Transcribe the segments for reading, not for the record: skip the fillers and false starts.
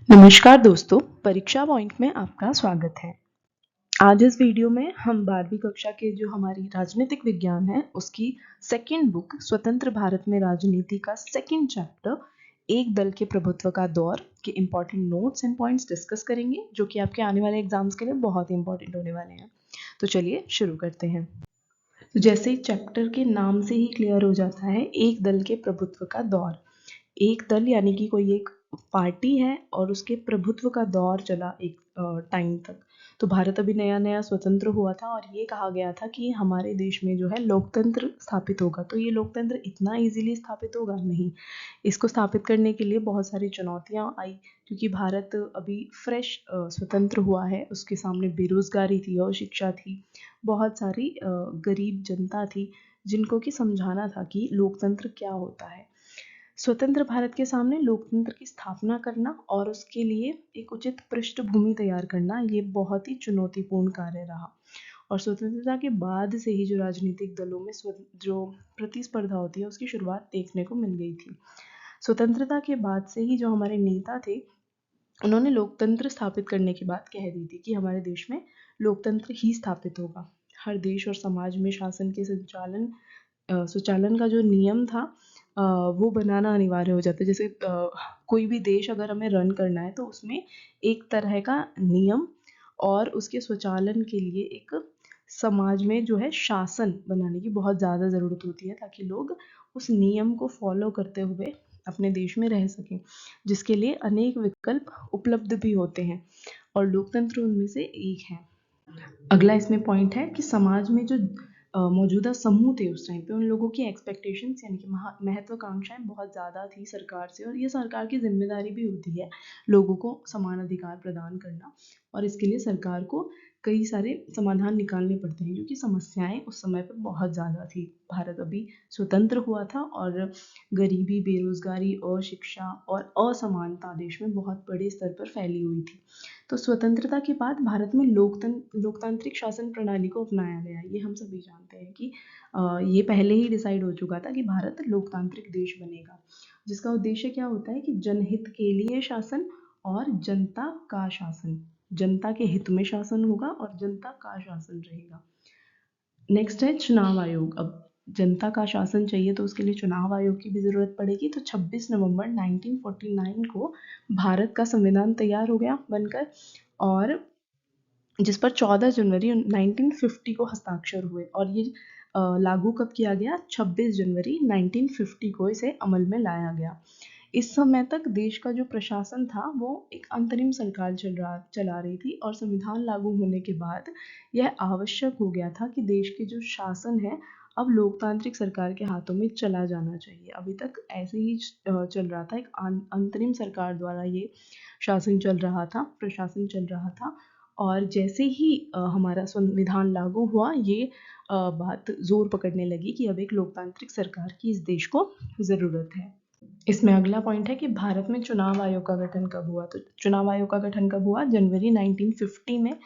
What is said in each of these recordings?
नमस्कार दोस्तों, परीक्षा पॉइंट में आपका स्वागत है। आज इस वीडियो में हम 12वीं कक्षा के जो हमारी राजनीतिक विज्ञान है उसकी सेकंड बुक स्वतंत्र भारत में राजनीति का सेकंड चैप्टर एक दल के प्रभुत्व का दौर के important notes and points discuss करेंगे, जो कि आपके आने वाले एग्जाम्स के लिए बहुत ही इंपॉर्टेंट होने वाले हैं। तो चलिए शुरू करते हैं। तो जैसे चैप्टर के नाम से ही क्लियर हो जाता है, एक दल के प्रभुत्व का दौर। एक दल यानी कि कोई एक पार्टी है और उसके प्रभुत्व का दौर चला एक टाइम तक। तो भारत अभी नया नया स्वतंत्र हुआ था और ये कहा गया था कि हमारे देश में जो है लोकतंत्र स्थापित होगा। तो ये लोकतंत्र इतना इजीली स्थापित होगा नहीं, इसको स्थापित करने के लिए बहुत सारी चुनौतियां आई, क्योंकि भारत अभी फ्रेश स्वतंत्र हुआ है। उसके सामने बेरोजगारी थी और शिक्षा थी, बहुत सारी गरीब जनता थी जिनको कि समझाना था कि लोकतंत्र क्या होता है। स्वतंत्र भारत के सामने लोकतंत्र की स्थापना करना और उसके लिए एक उचित पृष्ठभूमि तैयार करना, ये बहुत ही चुनौतीपूर्ण कार्य रहा। और स्वतंत्रता के बाद से ही जो राजनीतिक दलों में जो प्रतिस्पर्धा होती है उसकी शुरुआत देखने को मिल गई थी। स्वतंत्रता के बाद से ही जो हमारे नेता थे, उन्होंने लोकतंत्र स्थापित करने की बात कह दी थी कि हमारे देश में लोकतंत्र ही स्थापित होगा। हर देश और समाज में शासन के सुचालन का जो नियम था वो बनाना अनिवार्य हो जाता है। जैसे कोई भी देश अगर हमें रन करना है तो उसमें एक तरह का नियम और उसके स्वचालन के लिए एक समाज में जो है शासन बनाने की बहुत ज़्यादा ज़रूरत होती है, ताकि लोग उस नियम को फॉलो करते हुए अपने देश में रह सकें, जिसके लिए अनेक विकल्प उपलब्ध भी होते हैं और लोकतंत्र उनमें से एक है। अगला इसमें पॉइंट है कि समाज में जो मौजूदा समूह थे उस टाइम पे, उन लोगों की एक्सपेक्टेशंस यानी कि महत्वाकांक्षाएं बहुत ज़्यादा थी सरकार से, और ये सरकार की जिम्मेदारी भी होती है लोगों को समान अधिकार प्रदान करना। और इसके लिए सरकार को कई सारे समाधान निकालने पड़ते हैं, क्योंकि समस्याएं उस समय पर बहुत ज़्यादा थी। भारत अभी स्वतंत्र हुआ था और गरीबी, बेरोजगारी, अशिक्षा और असमानता देश में बहुत बड़े स्तर पर फैली हुई थी। तो स्वतंत्रता के बाद भारत में लोकतांत्रिक शासन प्रणाली को अपनाया गया। ये हम सभी जानते हैं कि ये पहले ही डिसाइड हो चुका था कि भारत लोकतांत्रिक देश बनेगा, जिसका उद्देश्य क्या होता है कि जनहित के लिए शासन और जनता का शासन, जनता के हित में शासन होगा और जनता का शासन रहेगा। नेक्स्ट है चुनाव आयोग। अब जनता का शासन चाहिए तो उसके लिए चुनाव आयोग की भी जरूरत पड़ेगी। तो 26 नवंबर 1949 को भारत का संविधान तैयार हो गया बनकर, और जिस पर 14 जनवरी 1950 को हस्ताक्षर हुए। और ये लागू कब किया गया? 26 जनवरी 1950 को इसे अमल में लाया गया। इस समय तक देश का जो प्रशासन था वो एक अंतरिम सरकार चला रही थी, और संविधान लागू होने के बाद यह आवश्यक हो गया था कि देश के जो शासन है अब लोकतांत्रिक सरकार के हाथों में चला जाना चाहिए। अभी तक ऐसे ही चल रहा था, एक अंतरिम सरकार द्वारा ये शासन चल रहा था, प्रशासन चल रहा था। और जैसे ही हमारा संविधान लागू हुआ, ये बात जोर पकड़ने लगी कि अब एक लोकतांत्रिक सरकार की इस देश को ज़रूरत है। इसमें अगला पॉइंट है कि भारत में चुनाव आयोग का गठन कब हुआ। तो चुनाव आयोग का गठन कब हुआ? जनवरी 1950 में।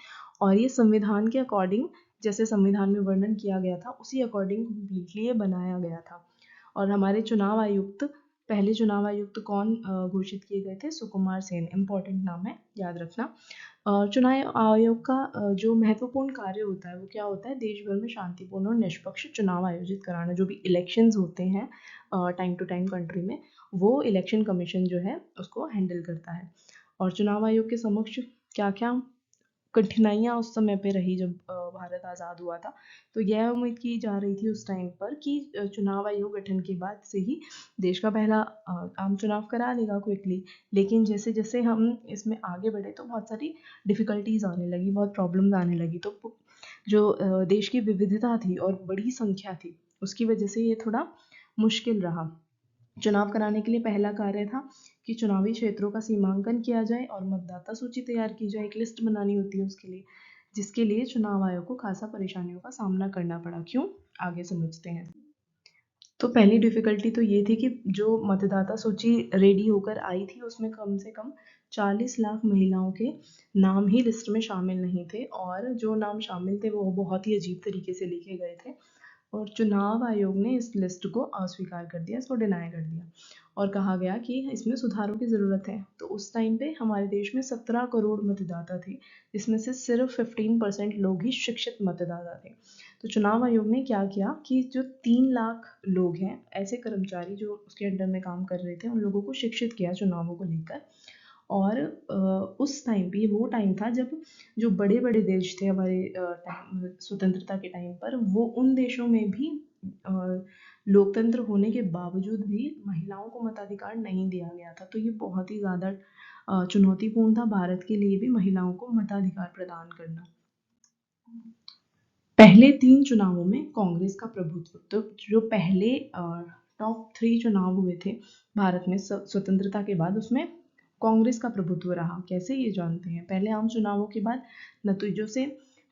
और ये संविधान के अकॉर्डिंग, जैसे संविधान में वर्णन किया गया था उसी अकॉर्डिंग कम्प्लीटली ये बनाया गया था। और हमारे चुनाव आयुक्त, पहले चुनाव आयुक्त कौन घोषित किए गए थे? सुकुमार सेन। इम्पोर्टेंट नाम है, याद रखना। चुनाव आयोग का जो महत्वपूर्ण कार्य होता है वो क्या होता है? देश भर में शांतिपूर्ण और निष्पक्ष चुनाव आयोजित कराना। जो भी इलेक्शंस होते हैं टाइम टू टाइम कंट्री में, वो इलेक्शन कमीशन जो है उसको हैंडल करता है। और चुनाव आयोग के समक्ष क्या क्या कठिनाइयाँ उस समय पे रही जब भारत आज़ाद हुआ था। तो यह उम्मीद की जा रही थी उस टाइम पर कि चुनाव आयोग गठन के बाद से ही देश का पहला आम चुनाव करा लेगा क्विकली। लेकिन जैसे जैसे हम इसमें आगे बढ़े तो बहुत सारी डिफ़िकल्टीज आने लगी, बहुत प्रॉब्लम्स आने लगी। तो जो देश की विविधता थी और बड़ी संख्या थी, उसकी वजह से ये थोड़ा मुश्किल रहा। चुनाव कराने के लिए पहला कार्य था कि चुनावी क्षेत्रों का सीमांकन किया जाए और मतदाता सूची तैयार की जाए। एक लिस्ट बनानी होती है उसके लिए, जिसके लिए चुनाव आयोग को खासा परेशानियों का सामना करना पड़ा। क्यों? आगे समझते हैं। तो पहली डिफ़िकल्टी तो ये थी कि जो मतदाता सूची रेडी होकर आई थी उसमें कम से कम 40 लाख महिलाओं के नाम ही लिस्ट में शामिल नहीं थे, और जो नाम शामिल थे वो बहुत ही अजीब तरीके से लिखे गए थे। और चुनाव आयोग ने इस लिस्ट को अस्वीकार कर दिया, इसको डिनाई कर दिया। और कहा गया कि इसमें सुधारों की ज़रूरत है। तो उस टाइम पे हमारे देश में 17 करोड़ मतदाता थे, जिसमें से सिर्फ 15% लोग ही शिक्षित मतदाता थे। तो चुनाव आयोग ने क्या किया कि जो 3 लाख लोग हैं, ऐसे कर्मचारी जो उसके अंडर में काम कर रहे थे, उन लोगों को शिक्षित किया चुनावों को लेकर। और उस टाइम पे वो टाइम था जब जो बड़े बड़े देश थे हमारे स्वतंत्रता के टाइम पर, वो उन देशों में भी लोकतंत्र होने के बावजूद भी महिलाओं को मताधिकार नहीं दिया गया था। तो ये बहुत ही ज़्यादा चुनौतीपूर्ण था भारत के लिए भी महिलाओं को मताधिकार प्रदान करना। पहले 3 चुनावों में कांग्रेस का प्रभुत्व, तो जो पहले टॉप 3 चुनाव हुए थे भारत में स्वतंत्रता के बाद, उसमें कांग्रेस का प्रभुत्व रहा। कैसे, ये जानते हैं। पहले आम चुनावों के बाद नतीजों से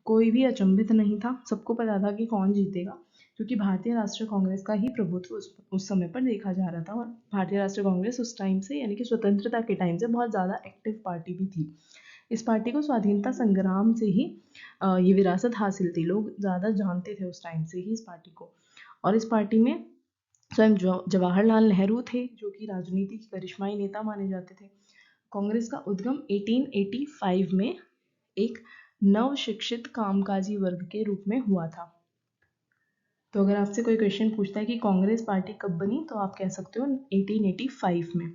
कोई भी अचंभित नहीं था, सबको पता था कि कौन जीतेगा, क्योंकि भारतीय राष्ट्रीय कांग्रेस का ही प्रभुत्व उस समय पर देखा जा रहा था। और भारतीय राष्ट्रीय कांग्रेस उस टाइम से, यानी कि स्वतंत्रता के टाइम से बहुत ज़्यादा एक्टिव पार्टी भी थी। इस पार्टी को स्वाधीनता संग्राम से ही ये विरासत हासिल थी, लोग ज़्यादा जानते थे उस टाइम से ही इस पार्टी को। और इस पार्टी में स्वयं जवाहरलाल नेहरू थे, जो कि राजनीति के करिश्माई नेता माने जाते थे। कांग्रेस का उद्गम 1885 में एक नव शिक्षित कामकाजी वर्ग के रूप में हुआ था। तो अगर आपसे कोई क्वेश्चन पूछता है कि कांग्रेस पार्टी कब बनी, तो आप कह सकते हो 1885 में।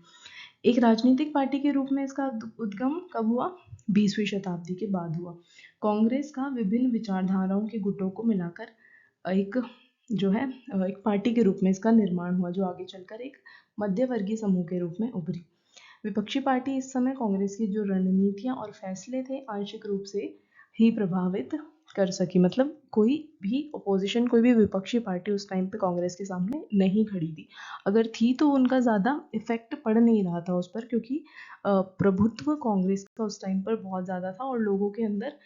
एक राजनीतिक पार्टी के रूप में इसका उद्गम कब हुआ? 20वीं शताब्दी के बाद हुआ। कांग्रेस का विभिन्न विचारधाराओं के गुटों को मिलाकर एक जो है एक पार्टी के रूप में इसका निर्माण हुआ, जो आगे चलकर एक मध्यवर्गीय समूह के रूप में उभरी। विपक्षी पार्टी इस समय कांग्रेस की जो रणनीतियां और फैसले थे, आंशिक रूप से ही प्रभावित कर सकी। मतलब कोई भी अपोजिशन, कोई भी विपक्षी पार्टी उस टाइम पे कांग्रेस के सामने नहीं खड़ी थी। अगर थी तो उनका ज़्यादा इफेक्ट पड़ नहीं रहा था उस पर, क्योंकि प्रभुत्व कांग्रेस का उस टाइम पर बहुत ज़्यादा था और लोगों के अंदर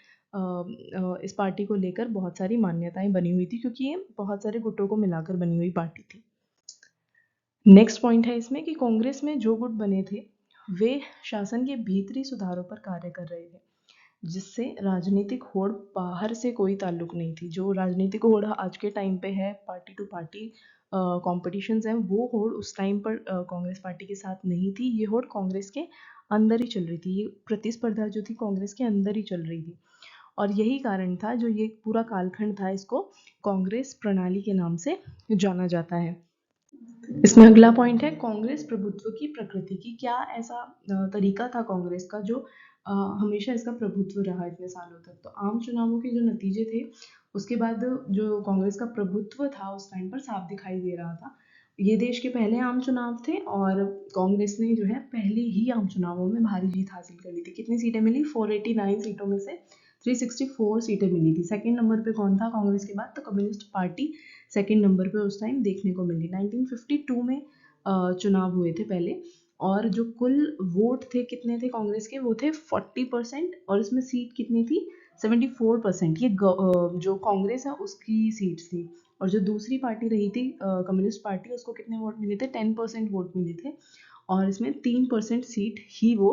इस पार्टी को लेकर बहुत सारी मान्यताएं बनी हुई थी, क्योंकि ये बहुत सारे गुटों को मिलाकर बनी हुई पार्टी थी। नेक्स्ट पॉइंट है इसमें कि कांग्रेस में जो गुट बने थे, वे शासन के भीतरी सुधारों पर कार्य कर रहे थे, जिससे राजनीतिक होड़ बाहर से कोई ताल्लुक नहीं थी। जो राजनीतिक होड़ आज के टाइम पे है, पार्टी टू पार्टी कॉम्पिटिशन्स हैं, वो होड़ उस टाइम पर कांग्रेस पार्टी के साथ नहीं थी। ये होड़ कांग्रेस के अंदर ही चल रही थी, ये प्रतिस्पर्धा जो थी कांग्रेस के अंदर ही चल रही थी। और यही कारण था, जो ये पूरा कालखंड था, इसको कांग्रेस प्रणाली के नाम से जाना जाता है। इसमें अगला पॉइंट है कांग्रेस प्रभुत्व की प्रकृति की। क्या ऐसा तरीका था कांग्रेस का जो हमेशा इसका प्रभुत्व रहा इतने सालों तक? तो आम चुनावों के जो नतीजे थे, उसके बाद जो कांग्रेस का प्रभुत्व था उस टाइम पर साफ दिखाई दे रहा था। ये देश के पहले आम चुनाव थे और कांग्रेस ने जो है पहले ही आम चुनावों में भारी जीत हासिल कर ली थी। कितनी सीटें मिली? 489 सीटों में से 364 सीटें मिली थी। सेकेंड नंबर पे कौन था कांग्रेस के बाद? तो कम्युनिस्ट पार्टी सेकेंड नंबर पे उस टाइम देखने को मिली। 1952 में चुनाव हुए थे पहले, और जो कुल वोट थे कितने थे कांग्रेस के? वो थे 40%, और इसमें सीट कितनी थी? 74%। ये जो कांग्रेस है उसकी सीट थी। और जो दूसरी पार्टी रही थी कम्युनिस्ट पार्टी, उसको कितने वोट मिले थे? 10% वोट मिले थे, और इसमें 3% सीट ही वो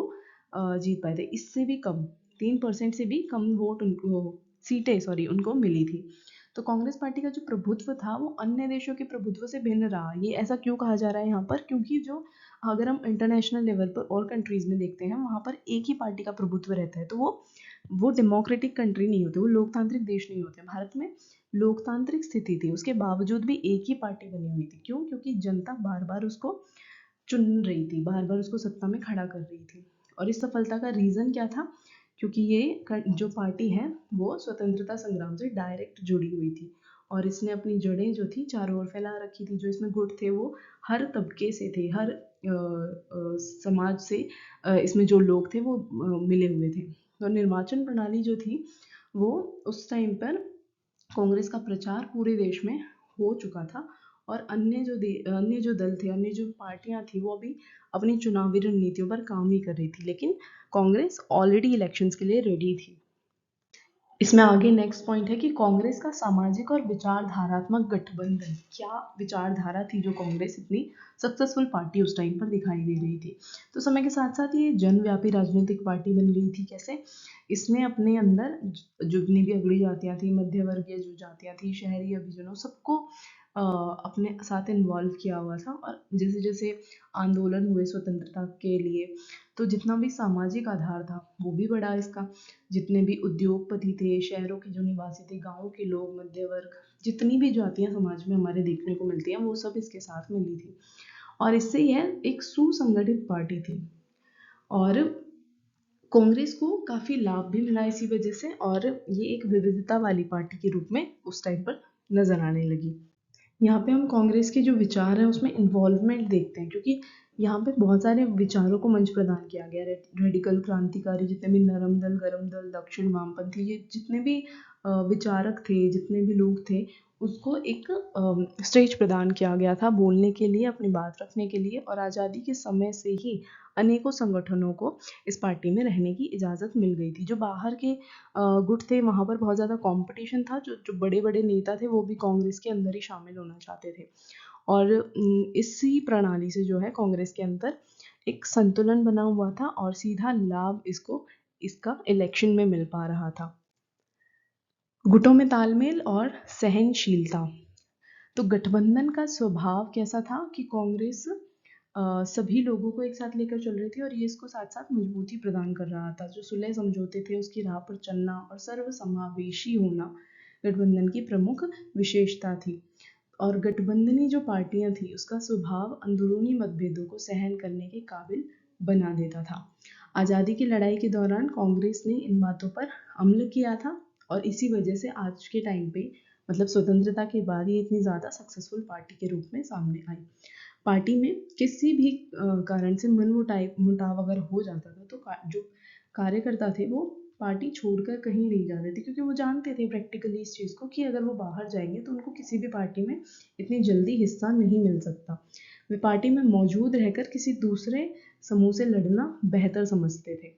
जीत पाए थे। इससे भी कम, 3% से भी कम वोट उनको सीटें उनको मिली थी। तो कांग्रेस पार्टी का जो प्रभुत्व था वो अन्य देशों के प्रभुत्व से भिन्न रहा। ये ऐसा क्यों कहा जा रहा है यहाँ पर? क्योंकि जो अगर हम इंटरनेशनल लेवल पर और कंट्रीज में देखते हैं, वहाँ पर एक ही पार्टी का प्रभुत्व रहता है, तो वो डेमोक्रेटिक कंट्री नहीं होते, वो लोकतांत्रिक देश नहीं होते। भारत में लोकतांत्रिक स्थिति थी, उसके बावजूद भी एक ही पार्टी बनी हुई थी। क्यों? क्योंकि जनता बार बार उसको चुन रही थी, बार बार उसको सत्ता में खड़ा कर रही थी। और इस सफलता का रीज़न क्या था? क्योंकि ये जो पार्टी है वो स्वतंत्रता संग्राम से डायरेक्ट जुड़ी हुई थी, और इसने अपनी जड़ें जो थी चारों ओर फैला रखी थी। जो इसमें गुट थे वो हर तबके से थे, हर समाज से इसमें जो लोग थे वो मिले हुए थे। तो निर्वाचन प्रणाली जो थी वो उस टाइम पर कांग्रेस का प्रचार पूरे देश में हो चुका था, और अन्य जो दल थे, अन्य जो पार्टियां थी, वो अभी अपनी चुनावी रणनीतियों पर काम ही कर रही थी, लेकिन कांग्रेस ऑलरेडी इलेक्शंस के लिए रेडी थी। इसमें आगे नेक्स्ट पॉइंट है कि कांग्रेस का सामाजिक और विचारधारात्मक गठबंधन। क्या विचारधारा थी जो कांग्रेस इतनी सक्सेसफुल पार्टी उस टाइम पर दिखाई दे रही थी? तो समय के साथ साथ ये जनव्यापी राजनीतिक पार्टी बन गई थी। कैसे? इसने अपने अंदर जितनी भी अगड़ी जातियां थी, मध्य वर्गीय जो जातियां थी, शहरी अभिजनों, सबको अपने साथ इन्वॉल्व किया हुआ था। और जैसे जैसे आंदोलन हुए स्वतंत्रता के लिए, तो जितना भी सामाजिक आधार था वो भी बढ़ा इसका। जितने भी उद्योगपति थे, शहरों के जो निवासी थे, गाँव के लोग, मध्य वर्ग, जितनी भी जातियाँ समाज में हमारे देखने को मिलती हैं वो सब इसके साथ मिली थी। और इससे यह एक सुसंगठित पार्टी थी। और कांग्रेस को काफ़ी लाभ भी मिला इसी वजह से, और ये एक विविधता वाली पार्टी के रूप में उस टाइम पर नजर आने लगी। यहाँ पे हम कांग्रेस के जो विचार हैं उसमें इन्वॉल्वमेंट देखते हैं, क्योंकि यहाँ पे बहुत सारे विचारों को मंच प्रदान किया गया। रेडिकल क्रांतिकारी जितने भी नरम दल, गरम दल, दक्षिण वामपंथी, ये जितने भी विचारक थे, जितने भी लोग थे, उसको एक स्टेज प्रदान किया गया था बोलने के लिए, अपनी बात रखने के लिए। और आज़ादी के समय से ही अनेकों संगठनों को इस पार्टी में रहने की इजाज़त मिल गई थी। जो बाहर के गुट थे वहाँ पर बहुत ज़्यादा कंपटीशन था। जो जो बड़े बड़े नेता थे वो भी कांग्रेस के अंदर ही शामिल होना चाहते थे। और इसी प्रणाली से जो है कांग्रेस के अंदर एक संतुलन बना हुआ था, और सीधा लाभ इसको इसका इलेक्शन में मिल पा रहा था। गुटों में तालमेल और सहनशीलता। तो गठबंधन का स्वभाव कैसा था कि कांग्रेस सभी लोगों को एक साथ लेकर चल रही थी, और ये इसको साथ साथ मजबूती प्रदान कर रहा था। जो सुलह समझौते थे उसकी राह पर चलना और सर्वसमावेशी होना गठबंधन की प्रमुख विशेषता थी। और गठबंधनी जो पार्टियां थी उसका स्वभाव अंदरूनी मतभेदों को सहन करने के काबिल बना देता था। आज़ादी की लड़ाई के दौरान कांग्रेस ने इन बातों पर अमल किया था, और इसी वजह से आज के टाइम पे, मतलब स्वतंत्रता के बाद, ये इतनी ज़्यादा सक्सेसफुल पार्टी के रूप में सामने आई। पार्टी में किसी भी कारण से मुटाव अगर हो जाता था तो जो कार्यकर्ता थे वो पार्टी छोड़कर कहीं नहीं जाते थे, क्योंकि वो जानते थे प्रैक्टिकली इस चीज़ को कि अगर वो बाहर जाएंगे तो उनको किसी भी पार्टी में इतनी जल्दी हिस्सा नहीं मिल सकता। वे पार्टी में मौजूद रहकर किसी दूसरे समूह से लड़ना बेहतर समझते थे,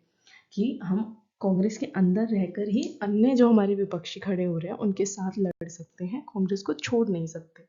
कि हम कांग्रेस के अंदर रहकर ही अन्य जो हमारे विपक्षी खड़े हो रहे हैं उनके साथ लड़ सकते हैं, कांग्रेस को छोड़ नहीं सकते।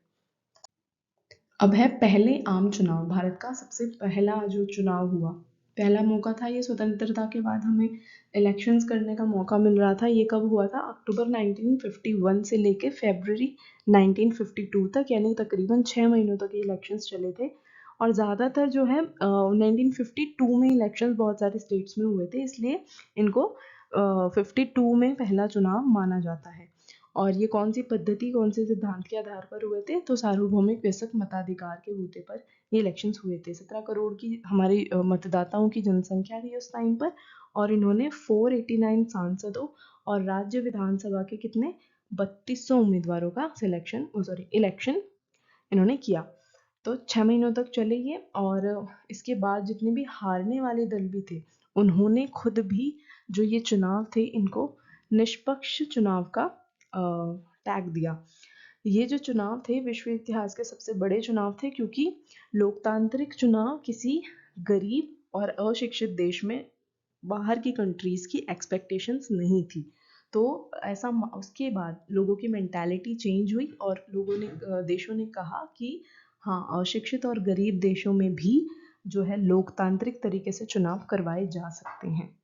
अब है पहले आम चुनाव। भारत का सबसे पहला जो चुनाव हुआ, पहला मौका था ये, स्वतंत्रता के बाद हमें इलेक्शंस करने का मौका मिल रहा था। ये कब हुआ था? अक्टूबर 1951 से लेके फरवरी 1952 तक, यानी तकरीबन 6 महीनों तक ये इलेक्शंस चले थे। और ज़्यादातर जो है 1952 में इलेक्शंस बहुत सारे स्टेट्स में हुए थे, इसलिए इनको 52 में पहला चुनाव माना जाता है। और ये कौन सी पद्धति, कौन से सिद्धांत के आधार पर हुए थे? तो सार्वभौमिक वयस्क मताधिकार के बूते पर ये इलेक्शंस हुए थे। 17 करोड़ की हमारी मतदाताओं की जनसंख्या थी उस टाइम पर, और इन्होंने 489 सांसदों और राज्य विधानसभा के कितने 3200 उम्मीदवारों का इलेक्शन इन्होंने किया। तो 6 महीनों तक चले ये। और इसके बाद जितने भी हारने वाले दल भी थे उन्होंने खुद भी जो ये चुनाव थे इनको निष्पक्ष चुनाव का टैग दिया। ये जो चुनाव थे विश्व इतिहास के सबसे बड़े चुनाव थे, क्योंकि लोकतांत्रिक चुनाव किसी गरीब और अशिक्षित देश में बाहर की कंट्रीज की एक्सपेक्टेशंस नहीं थी। तो ऐसा उसके बाद लोगों की मेंटालिटी चेंज हुई, और लोगों ने देशों ने कहा कि हाँ, अशिक्षित और गरीब देशों में भी जो है लोकतांत्रिक तरीके से चुनाव करवाए जा सकते हैं।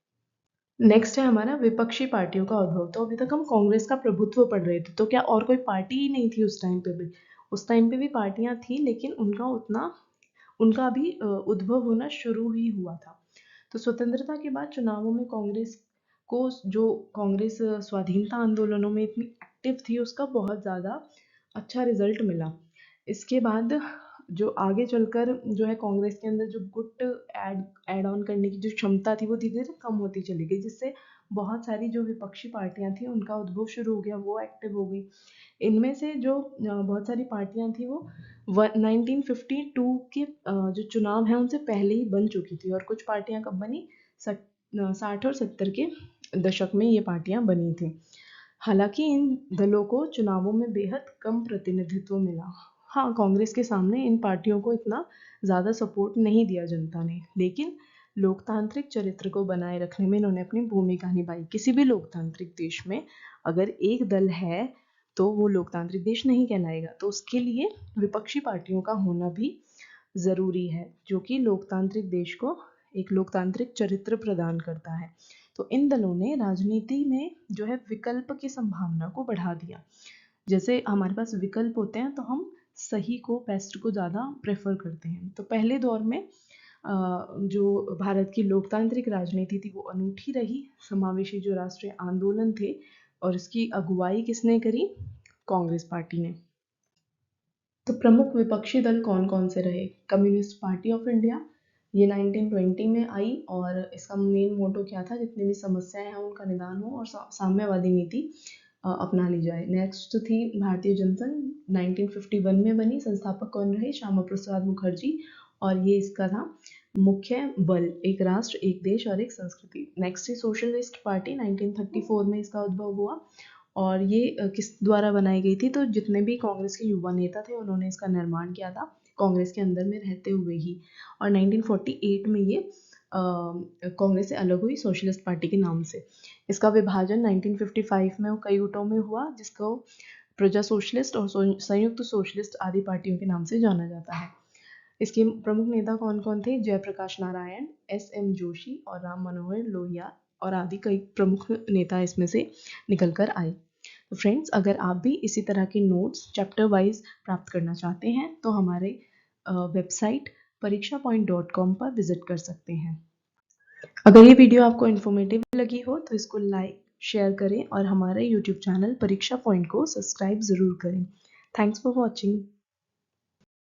नेक्स्ट है हमारा विपक्षी पार्टियों का उद्भव। तो अभी तक हम कांग्रेस का प्रभुत्व पढ़ रहे थे, तो क्या और कोई पार्टी ही नहीं थी उस टाइम पे भी? उस टाइम पे भी पार्टियां थी, लेकिन उनका भी उद्भव होना शुरू ही हुआ था। तो स्वतंत्रता के बाद चुनावों में कांग्रेस स्वाधीनता आंदोलनों में इतनी एक्टिव थी, उसका बहुत ज़्यादा अच्छा रिजल्ट मिला। इसके बाद जो आगे चलकर जो है कांग्रेस के अंदर जो गुट ऐड ऑन करने की जो क्षमता थी वो धीरे धीरे कम होती चली गई, जिससे बहुत सारी जो विपक्षी पार्टियां थी उनका उद्भव शुरू हो गया, वो एक्टिव हो गई। इनमें से जो बहुत सारी पार्टियां थी वो 1952 के जो चुनाव हैं उनसे पहले ही बन चुकी थी। और कुछ पार्टियां कब बनी? 60 और 70 के दशक में ये पार्टियां बनी थी। हालांकि इन दलों को चुनावों में बेहद कम प्रतिनिधित्व मिला। हाँ, कांग्रेस के सामने इन पार्टियों को इतना ज़्यादा सपोर्ट नहीं दिया जनता ने, लेकिन लोकतांत्रिक चरित्र को बनाए रखने में इन्होंने अपनी भूमिका निभाई। किसी भी लोकतांत्रिक देश में अगर एक दल है तो वो लोकतांत्रिक देश नहीं कहलाएगा। तो उसके लिए विपक्षी पार्टियों का होना भी ज़रूरी है, जो कि लोकतांत्रिक देश को एक लोकतांत्रिक चरित्र प्रदान करता है। तो इन दलों ने राजनीति में जो है विकल्प की संभावना को बढ़ा दिया। जैसे हमारे पास विकल्प होते हैं तो हम सही को, बेस्ट को ज़्यादा प्रेफर करते हैं। तो पहले दौर में जो भारत की लोकतांत्रिक राजनीति थी वो अनूठी रही। समावेशी जो राष्ट्रीय आंदोलन थे और इसकी अगुवाई किसने करी? कांग्रेस पार्टी ने। तो प्रमुख विपक्षी दल कौन कौन से रहे? कम्युनिस्ट पार्टी ऑफ इंडिया, ये 1920 में आई और इसका मेन मोटो क्या था? जितनी भी समस्याएं हैं उनका निदान हो और साम्यवादी नीति अपना ली जाए। नेक्स्ट थी भारतीय जनसंघ, 1951 में बनी। संस्थापक कौन रहे? श्यामा प्रसाद मुखर्जी, और ये इसका था मुख्य बल, एक राष्ट्र, एक देश और एक संस्कृति। नेक्स्ट है सोशलिस्ट पार्टी, 1934 में इसका उद्भव हुआ और ये किस द्वारा बनाई गई थी? तो जितने भी कांग्रेस के युवा नेता थे उन्होंने इसका निर्माण किया था कांग्रेस के अंदर में रहते हुए ही। और 1948 में ये कांग्रेस से अलग हुई सोशलिस्ट पार्टी के नाम से। इसका विभाजन 1955 में कई गुटों में हुआ, जिसको प्रजा सोशलिस्ट और संयुक्त सोशलिस्ट आदि पार्टियों के नाम से जाना जाता है। इसके प्रमुख नेता कौन कौन थे? जयप्रकाश नारायण, एस.एम. जोशी और राम मनोहर लोहिया और आदि कई प्रमुख नेता इसमें से निकल कर आए। तो फ्रेंड्स, अगर आप भी इसी तरह के नोट्स चैप्टर वाइज प्राप्त करना चाहते हैं तो हमारे वेबसाइट pariksha.com पर विजिट कर सकते हैं। अगर ये वीडियो आपको इन्फॉर्मेटिव लगी हो तो इसको लाइक, शेयर करें और हमारे यूट्यूब चैनल परीक्षा पॉइंट को सब्सक्राइब ज़रूर करें। Thanks for watching.